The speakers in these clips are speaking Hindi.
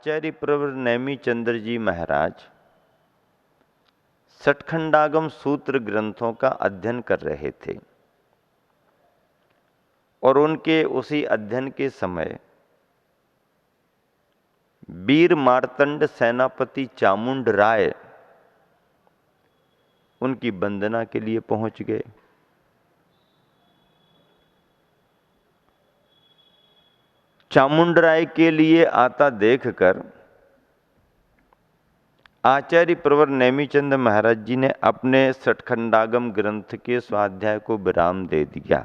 आचार्य प्रवर नेमी चंद्र जी महाराज सठखंडागम सूत्र ग्रंथों का अध्ययन कर रहे थे और उनके उसी अध्ययन के समय वीर मार्तंड सेनापति चामुंड राय उनकी वंदना के लिए पहुंच गए। चामुंड राय के लिए आता देखकर आचार्य प्रवर नेमीचंद महाराज जी ने अपने सठखंडागम ग्रंथ के स्वाध्याय को विराम दे दिया।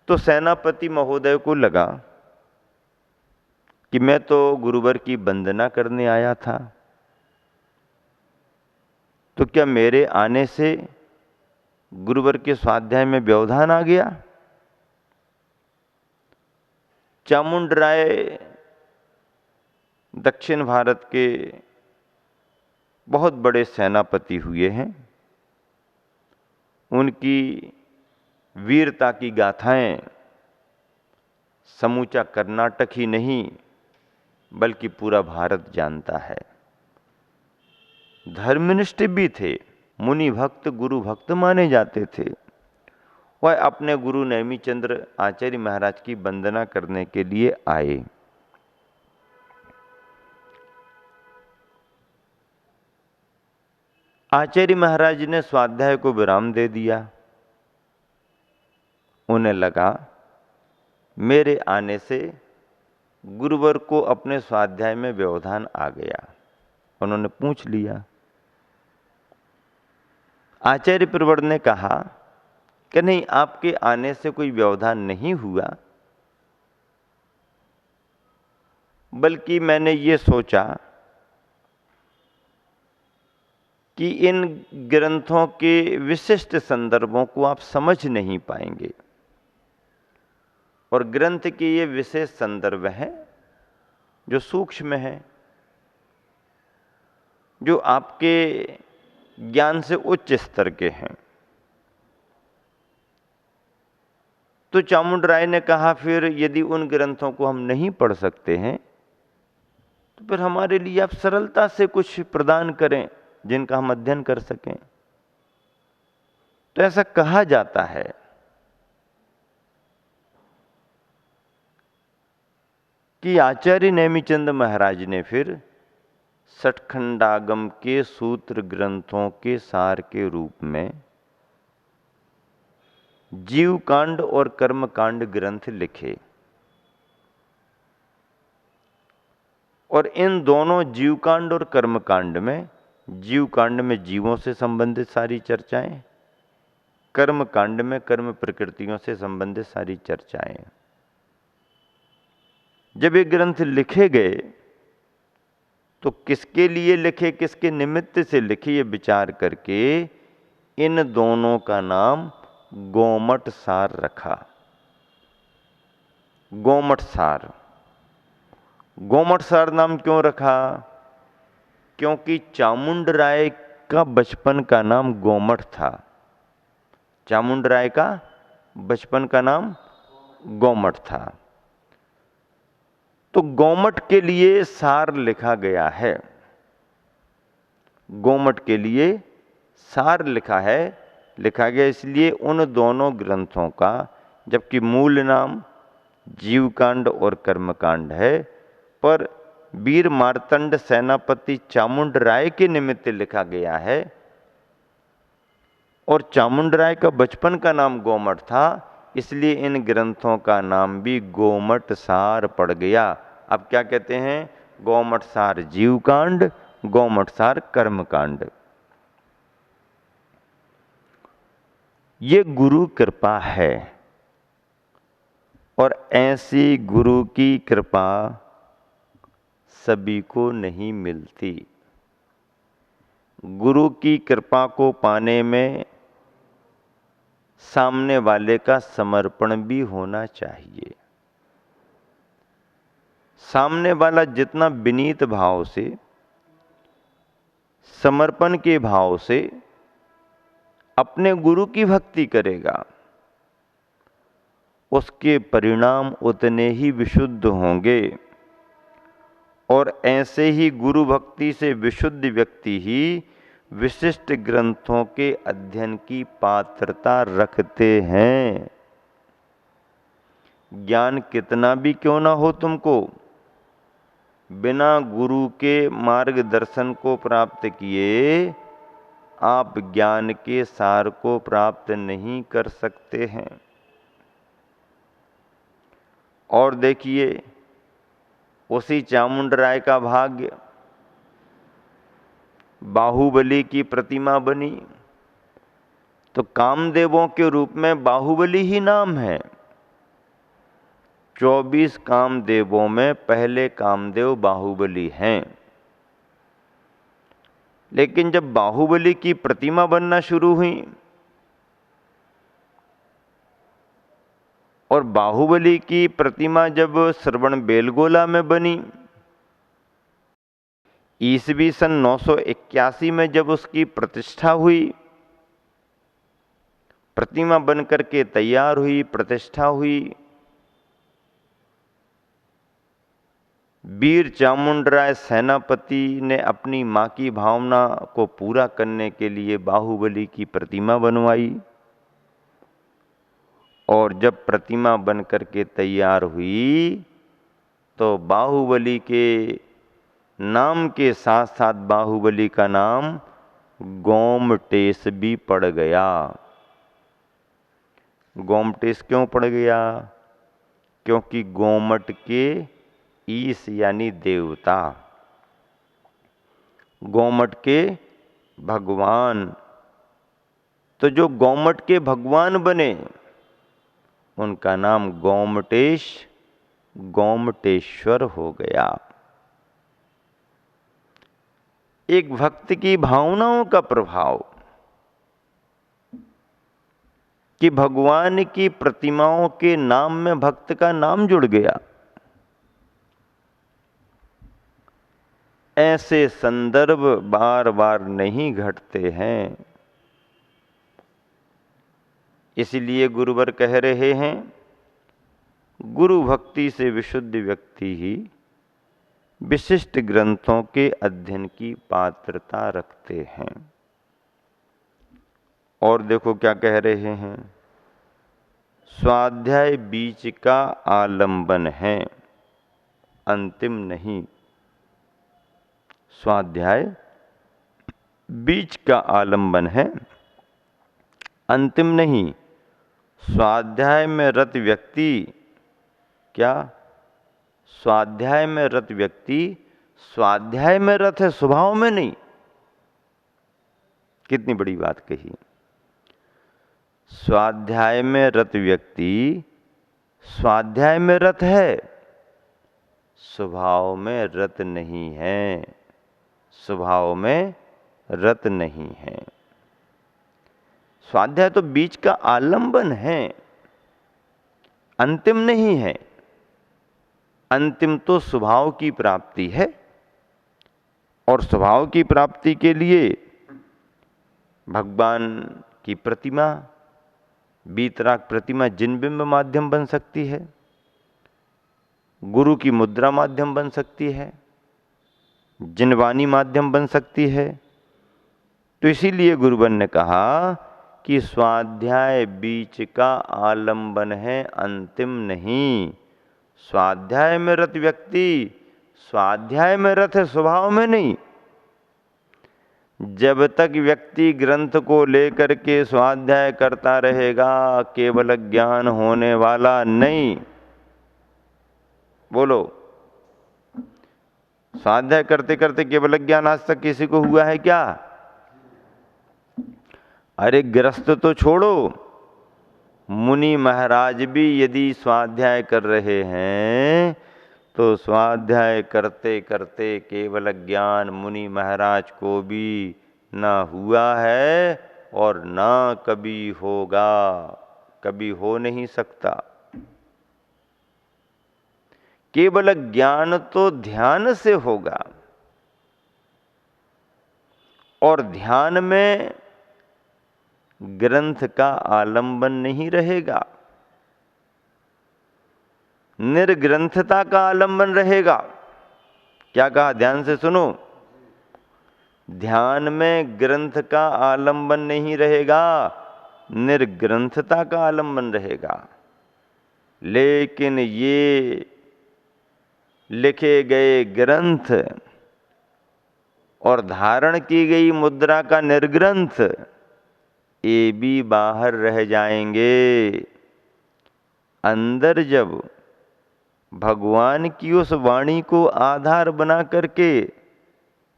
तो सेनापति महोदय को लगा कि मैं तो गुरुवर की वंदना करने आया था, तो क्या मेरे आने से गुरुवर के स्वाध्याय में व्यवधान आ गया? चामुंड राय दक्षिण भारत के बहुत बड़े सेनापति हुए हैं। उनकी वीरता की गाथाएं समूचा कर्नाटक ही नहीं बल्कि पूरा भारत जानता है। धर्मनिष्ठ भी थे, मुनि भक्त गुरु भक्त माने जाते थे। वह अपने गुरु नेमीचंद्र आचार्य महाराज की वंदना करने के लिए आए। आचार्य महाराज ने स्वाध्याय को विराम दे दिया। उन्हें लगा मेरे आने से गुरुवर को अपने स्वाध्याय में व्यवधान आ गया। उन्होंने पूछ लिया। आचार्य प्रवर ने कहा कि नहीं, आपके आने से कोई व्यवधान नहीं हुआ, बल्कि मैंने ये सोचा कि इन ग्रंथों के विशिष्ट संदर्भों को आप समझ नहीं पाएंगे और ग्रंथ के ये विशेष संदर्भ हैं जो सूक्ष्म हैं, जो आपके ज्ञान से उच्च स्तर के हैं। तो चामुंड राय ने कहा, फिर यदि उन ग्रंथों को हम नहीं पढ़ सकते हैं तो फिर हमारे लिए आप सरलता से कुछ प्रदान करें जिनका हम अध्ययन कर सकें। तो ऐसा कहा जाता है कि आचार्य नेमीचंद महाराज ने फिर सठखंडागम के सूत्र ग्रंथों के सार के रूप में जीवकांड और कर्मकांड ग्रंथ लिखे और इन दोनों जीवकांड और कर्मकांड में, जीवकांड में जीवों से संबंधित सारी चर्चाएं, कर्मकांड में कर्म प्रकृतियों से संबंधित सारी चर्चाएं। जब ये ग्रंथ लिखे गए तो किसके लिए लिखे, किसके निमित्त से लिखे, ये विचार करके इन दोनों का नाम गोमट सार रखा। गोमट सार। गोमट सार नाम क्यों रखा? क्योंकि चामुंड राय का बचपन का नाम गोमट था। चामुंड राय का बचपन का नाम गोमट था, तो गोमट के लिए सार लिखा गया है। गोमट के लिए सार लिखा गया इसलिए उन दोनों ग्रंथों का, जबकि मूल नाम जीवकांड और कर्मकांड है, पर वीर मार्तंड सेनापति चामुंड राय के निमित्त लिखा गया है और चामुंड राय का बचपन का नाम गोमट था, इसलिए इन ग्रंथों का नाम भी गोमट सार पड़ गया। अब क्या कहते हैं? गोमट सार जीवकांड, गोमट सार कर्मकांड। ये गुरु कृपा है और ऐसी गुरु की कृपा सभी को नहीं मिलती। गुरु की कृपा को पाने में सामने वाले का समर्पण भी होना चाहिए। सामने वाला जितना विनीत भाव से, समर्पण के भाव से अपने गुरु की भक्ति करेगा, उसके परिणाम उतने ही विशुद्ध होंगे। और ऐसे ही गुरु भक्ति से विशुद्ध व्यक्ति ही विशिष्ट ग्रंथों के अध्ययन की पात्रता रखते हैं। ज्ञान कितना भी क्यों ना हो तुमको, बिना गुरु के मार्गदर्शन को प्राप्त किए आप ज्ञान के सार को प्राप्त नहीं कर सकते हैं। और देखिए, उसी चामुंडराय का भाग्य, बाहुबली की प्रतिमा बनी तो कामदेवों के रूप में बाहुबली ही नाम है। 24 कामदेवों में पहले कामदेव बाहुबली हैं। लेकिन जब बाहुबली की प्रतिमा बनना शुरू हुई और बाहुबली की प्रतिमा जब श्रवण बेलगोला में बनी, ईसवी सन 981 में जब उसकी प्रतिष्ठा हुई, प्रतिमा बनकर के तैयार हुई, प्रतिष्ठा हुई, वीर चामुंडराय सेनापति ने अपनी मां की भावना को पूरा करने के लिए बाहुबली की प्रतिमा बनवाई। और जब प्रतिमा बनकर के तैयार हुई तो बाहुबली के नाम के साथ साथ बाहुबली का नाम गोमटेश भी पड़ गया। गोमटेश क्यों पड़ गया? क्योंकि गोमट के ईश यानी देवता, गोमट के भगवान, तो जो गोमट के भगवान बने उनका नाम गोमटेश, गोमटेश्वर हो गया। एक भक्त की भावनाओं का प्रभाव कि भगवान की प्रतिमाओं के नाम में भक्त का नाम जुड़ गया। ऐसे संदर्भ बार बार नहीं घटते हैं। इसलिए गुरुवर कह रहे हैं, गुरु भक्ति से विशुद्ध व्यक्ति ही विशिष्ट ग्रंथों के अध्ययन की पात्रता रखते हैं। और देखो क्या कह रहे हैं, स्वाध्याय बीच का आलंबन है, अंतिम नहीं। स्वाध्याय बीच का आलंबन है, अंतिम नहीं। स्वाध्याय में रत व्यक्ति, क्या स्वाध्याय में रत व्यक्ति स्वाध्याय में रत है, स्वभाव में नहीं। कितनी बड़ी बात कही। स्वाध्याय में रत व्यक्ति स्वाध्याय में रत है, स्वभाव में रत नहीं है, स्वभाव में रत नहीं है। स्वाध्याय तो बीच का आलंबन है, अंतिम नहीं है। अंतिम तो स्वभाव की प्राप्ति है, और स्वभाव की प्राप्ति के लिए भगवान की प्रतिमा, वीतराग प्रतिमा जिनबिंब माध्यम बन सकती है, गुरु की मुद्रा माध्यम बन सकती है, जिनवाणी माध्यम बन सकती है। तो इसीलिए गुरुवन ने कहा कि स्वाध्याय बीच का आलंबन है, अंतिम नहीं। स्वाध्याय में रत व्यक्ति स्वाध्याय में रत है, स्वभाव में नहीं। जब तक व्यक्ति ग्रंथ को लेकर के स्वाध्याय करता रहेगा, केवल ज्ञान होने वाला नहीं। बोलो, स्वाध्याय करते करते केवल ज्ञान आज तक किसी को हुआ है क्या? अरे गृहस्थ तो छोड़ो, मुनि महाराज भी यदि स्वाध्याय कर रहे हैं तो स्वाध्याय करते करते केवल ज्ञान मुनि महाराज को भी ना हुआ है और ना कभी होगा, कभी हो नहीं सकता। केवल ज्ञान तो ध्यान से होगा, और ध्यान में ग्रंथ का आलंबन नहीं रहेगा। निर्ग्रंथता का आलंबन रहेगा। क्या कहा, ध्यान से सुनो। ध्यान में ग्रंथ का आलंबन नहीं रहेगा, निर्ग्रंथता का आलंबन रहेगा। लेकिन ये लिखे गए ग्रंथ और धारण की गई मुद्रा का निर्ग्रंथ, ये भी बाहर रह जाएंगे। अंदर जब भगवान की उस वाणी को आधार बना करके,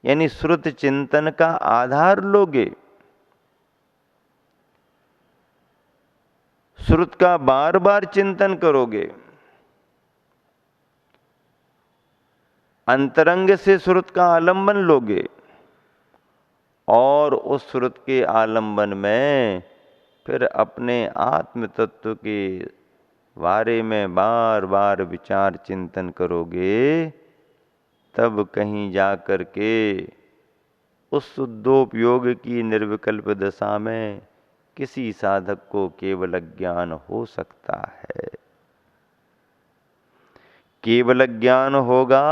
यानी श्रुत चिंतन का आधार लोगे, श्रुत का बार बार चिंतन करोगे, अंतरंग से श्रुत का आलंबन लोगे, और उस श्रुत के आलंबन में फिर अपने आत्म तत्व के बारे में बार बार विचार चिंतन करोगे, तब कहीं जा कर के उस शुद्धोपयोग की निर्विकल्प दशा में किसी साधक को केवल ज्ञान हो सकता है। केवल ज्ञान होगा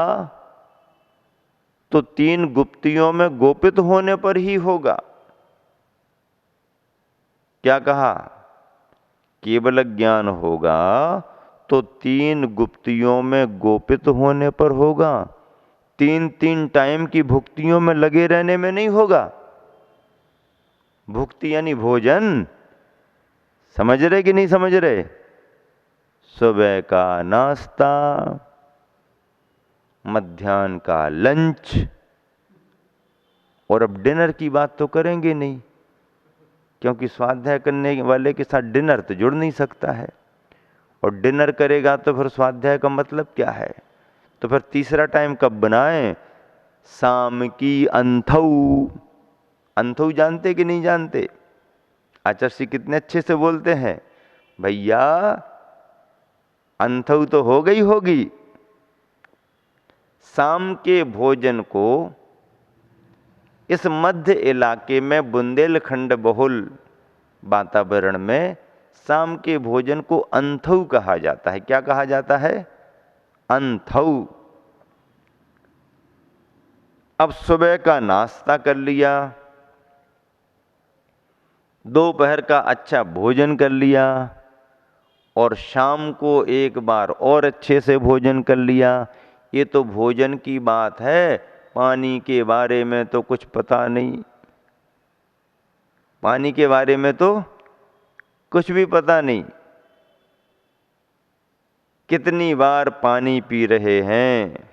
तो 3 गुप्तियों में गोपित होने पर ही होगा। क्या कहा, केवल ज्ञान होगा तो 3 गुप्तियों में गोपित होने पर होगा। 3 टाइम की भुक्तियों में लगे रहने में नहीं होगा। भुक्ति यानी भोजन, समझ रहे कि नहीं समझ रहे? सुबह का नाश्ता, मध्याह्न का लंच, और अब डिनर की बात तो करेंगे नहीं, क्योंकि स्वाध्याय करने वाले के साथ डिनर तो जुड़ नहीं सकता है, और डिनर करेगा तो फिर स्वाध्याय का मतलब क्या है? तो फिर तीसरा टाइम कब बनाएं? शाम की अंथऊ। अंथऊ जानते कि नहीं जानते? आचार्य जी कितने अच्छे से बोलते हैं, भैया अंथऊ तो हो गई होगी। शाम के भोजन को इस मध्य इलाके में बुंदेलखंड बहुल वातावरण में शाम के भोजन को अंथऊ कहा जाता है। क्या कहा जाता है? अंथऊ। अब सुबह का नाश्ता कर लिया, दोपहर का अच्छा भोजन कर लिया, और शाम को एक बार और अच्छे से भोजन कर लिया। ये तो भोजन की बात है, पानी के बारे में तो कुछ पता नहीं। पानी के बारे में तो कुछ भी पता नहीं। कितनी बार पानी पी रहे हैं?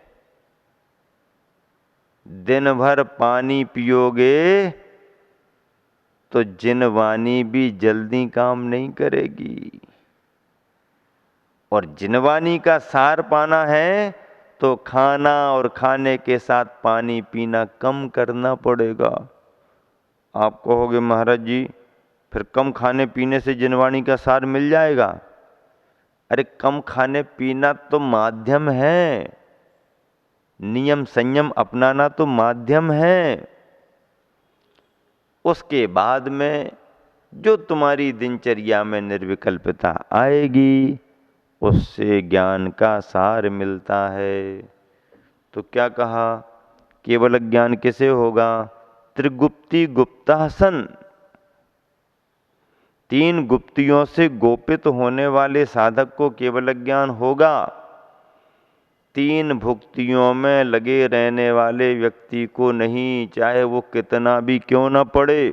दिन भर पानी पियोगे तो जिनवानी भी जल्दी काम नहीं करेगी, और जिनवानी का सार पाना है तो खाना और खाने के साथ पानी पीना कम करना पड़ेगा। आप कहोगे महाराज जी फिर कम खाने पीने से जिनवानी का सार मिल जाएगा? अरे कम खाने पीना तो माध्यम है, नियम संयम अपनाना तो माध्यम है। उसके बाद में जो तुम्हारी दिनचर्या में निर्विकल्पता आएगी, उससे ज्ञान का सार मिलता है। तो क्या कहा, केवल ज्ञान किसे होगा? त्रिगुप्ती गुप्तासन। 3 गुप्तियों से गोपित होने वाले साधक को केवल ज्ञान होगा। 3 भुक्तियों में लगे रहने वाले व्यक्ति को नहीं, चाहे वो कितना भी क्यों ना पढ़े,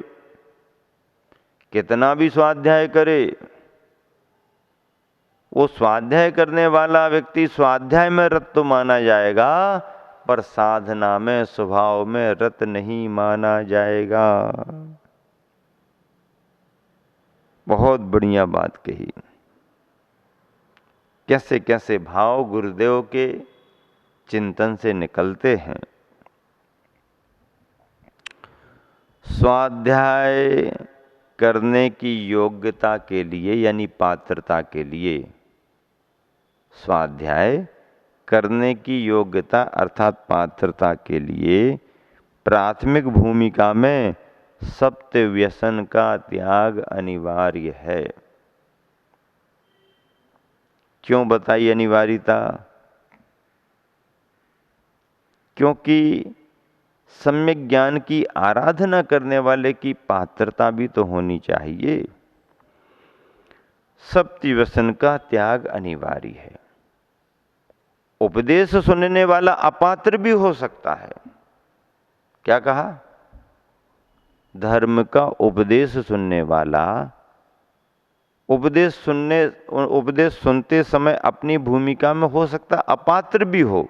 कितना भी स्वाध्याय करे। वो स्वाध्याय करने वाला व्यक्ति स्वाध्याय में रत तो माना जाएगा, पर साधना में स्वभाव में रत नहीं माना जाएगा। बहुत बढ़िया बात कही। कैसे कैसे भाव गुरुदेव के चिंतन से निकलते हैं। स्वाध्याय करने की योग्यता के लिए, यानी पात्रता के लिए, स्वाध्याय करने की योग्यता अर्थात पात्रता के लिए प्राथमिक भूमिका में सप्त व्यसन का त्याग अनिवार्य है। क्यों बताई अनिवार्यता? क्योंकि सम्यक ज्ञान की आराधना करने वाले की पात्रता भी तो होनी चाहिए। सप्ति व्यसन का त्याग अनिवार्य है। उपदेश सुनने वाला अपात्र भी हो सकता है। क्या कहा? धर्म का उपदेश सुनने वाला उपदेश सुनते समय अपनी भूमिका में हो सकता अपात्र भी हो,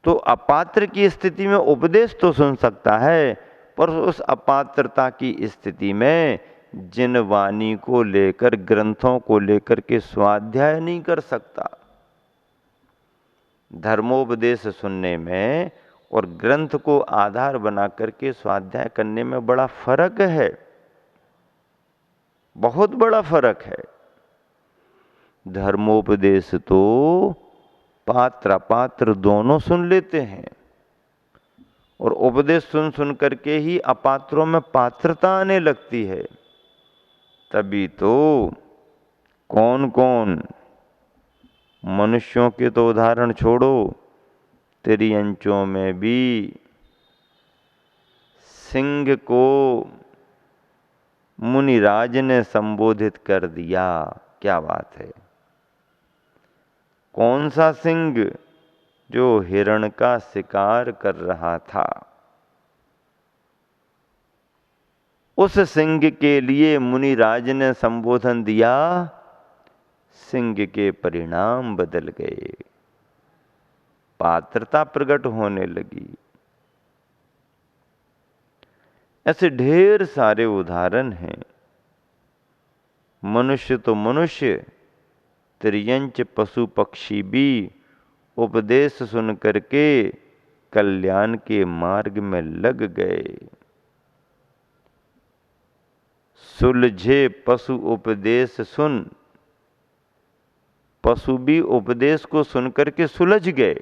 तो अपात्र की स्थिति में उपदेश तो सुन सकता है, पर उस अपात्रता की स्थिति में जिन वाणी को लेकर, ग्रंथों को लेकर के स्वाध्याय नहीं कर सकता। धर्मोपदेश सुनने में और ग्रंथ को आधार बना करके स्वाध्याय करने में बड़ा फर्क है, बहुत बड़ा फर्क है। धर्मोपदेश तो पात्र अपात्र दोनों सुन लेते हैं, और उपदेश सुन सुन करके ही अपात्रों में पात्रता आने लगती है। तभी तो कौन कौन, मनुष्यों के तो उदाहरण छोड़ो, त्रियंचों में भी सिंह को मुनिराज ने संबोधित कर दिया। क्या बात है! कौन सा सिंह? जो हिरण का शिकार कर रहा था। उस सिंह के लिए मुनिराज ने संबोधन दिया, सिंह के परिणाम बदल गए, पात्रता प्रकट होने लगी। ऐसे ढेर सारे उदाहरण हैं। मनुष्य तो मनुष्य, त्रियंच पशु पक्षी भी उपदेश सुन करके कल्याण के मार्ग में लग गए। सुलझे पशु उपदेश सुन, पशु भी उपदेश को सुनकर के सुलझ गए।